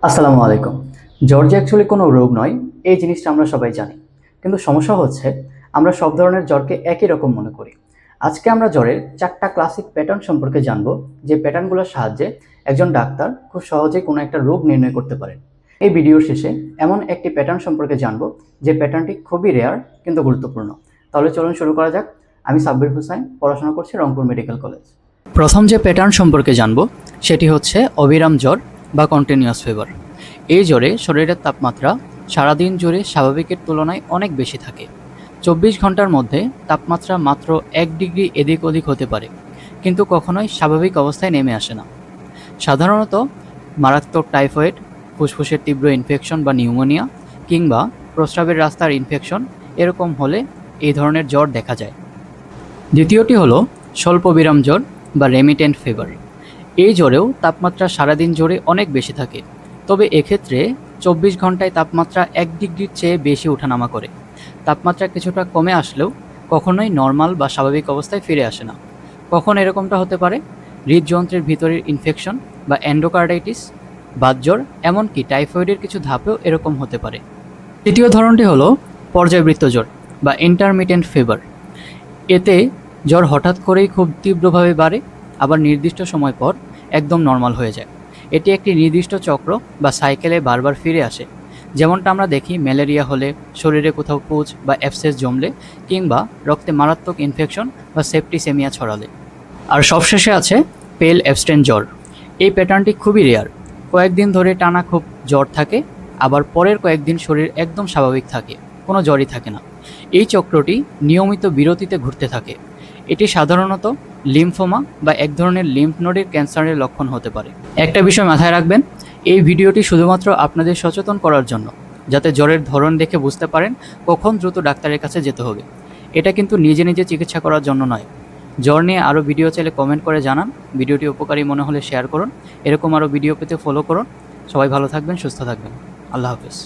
আসসালামু আলাইকুম। জ্বর যে অ্যাকচুয়ালি কোনো রোগ নয়, এই জিনিসটা আমরা সবাই জানি। কিন্তু সমস্যা হচ্ছে আমরা সব ধরনের জ্বরকে একই রকম মনে করি। আজকে আমরা জ্বরের 4টা ক্লাসিক প্যাটার্ন সম্পর্কে জানবো, যে প্যাটার্নগুলোর সাহায্যে একজন ডাক্তার খুব সহজেই কোনো একটা রোগ নির্ণয় করতে পারেন। এই ভিডিওর শেষে এমন একটি প্যাটার্ন সম্পর্কে জানবো যে প্যাটার্নটি খুবই রেয়ার কিন্তু গুরুত্বপূর্ণ। তাহলে চলুন শুরু করা যাক। আমি সাব্বির হুসাইন, পড়াশোনা করছি রংপুর মেডিকেল কলেজ। প্রথম যে প্যাটার্ন সম্পর্কে জানবো সেটি হচ্ছে অবিরাম জ্বর বা কন্টিনিউয়াস ফিভার। এই জ্বরে শরীরের তাপমাত্রা সারাদিন জুড়ে স্বাভাবিকের তুলনায় অনেক বেশি থাকে। 24 ঘন্টার মধ্যে তাপমাত্রা মাত্র 1 ডিগ্রি এদিক ওদিক হতে পারে, কিন্তু কখনোই স্বাভাবিক অবস্থায় নেমে আসে না। সাধারণত মারাত্মক টাইফয়েড, ফুসফুসের তীব্র ইনফেকশন বা নিউমোনিয়া কিংবা প্রস্রাবের রাস্তার ইনফেকশন এরকম হলে এই ধরনের জ্বর দেখা যায়। দ্বিতীয়টি হলো স্বল্পবিরাম জ্বর বা রেমিটেন্ট ফিভার। এই জ্বরেও তাপমাত্রা সারাদিন জুড়ে অনেক বেশি থাকে, তবে এক্ষেত্রে 24 ঘন্টায় তাপমাত্রা 1 ডিগ্রির চেয়ে বেশি ওঠানামা করে। তাপমাত্রা কিছুটা কমে আসলেও কখনোই নর্মাল বা স্বাভাবিক অবস্থায় ফিরে আসে না। কখন এরকমটা হতে পারে? হৃদযন্ত্রের ভিতরের ইনফেকশন বা এন্ডোকার্ডাইটিস, বাতজ্বর, এমনকি টাইফয়েডের কিছু ধাপেও এরকম হতে পারে। তৃতীয় ধরনটি হলো পর্যায়বৃত্ত জ্বর বা ইন্টারমিটেন্ট ফিভার। এতে জ্বর হঠাৎ করেই খুব তীব্রভাবে বাড়ে, আবার নির্দিষ্ট সময় পর একদম নর্মাল হয়ে যায়। এটি একটি নির্দিষ্ট চক্র বা সাইকেলে বারবার ফিরে আসে, যেমনটা আমরা দেখি ম্যালেরিয়া হলে, শরীরে কোথাও পুঁজ বা অ্যাবসেস জমলে, কিংবা রক্তে মারাত্মক ইনফেকশন বা সেপ্টিসেমিয়া ছড়ালে। আর সবশেষে আছে পেল অ্যাবস্টেন জ্বর। এই প্যাটার্নটি খুবই রেয়ার। কয়েকদিন ধরে টানা খুব জ্বর থাকে, আবার পরের কয়েকদিন শরীর একদম স্বাভাবিক থাকে, কোনো জ্বরই থাকে না। এই চক্রটি নিয়মিত বিরতিতে ঘুরতে থাকে। এটি সাধারণত লিম্ফোমা বা এক ধরনের লিম্ফ নোডের ক্যান্সারের লক্ষণ হতে পারে। একটা বিষয় মাথায় রাখবেন, এই ভিডিওটি শুধুমাত্র আপনাদের সচেতন করার জন্য, যাতে জ্বরের ধরন দেখে বুঝতে পারেন কখন দ্রুত ডাক্তারের কাছে যেতে হবে। এটা কিন্তু নিজে নিজে চিকিৎসা করার জন্য নয়। জ্বর নিয়ে আরও ভিডিও চাইলে কমেন্ট করে জানান। ভিডিওটি উপকারী মনে হলে শেয়ার করুন। এরকম আরও ভিডিও পেতে ফলো করুন। সবাই ভালো থাকবেন, সুস্থ থাকবেন। আল্লাহ হাফেজ।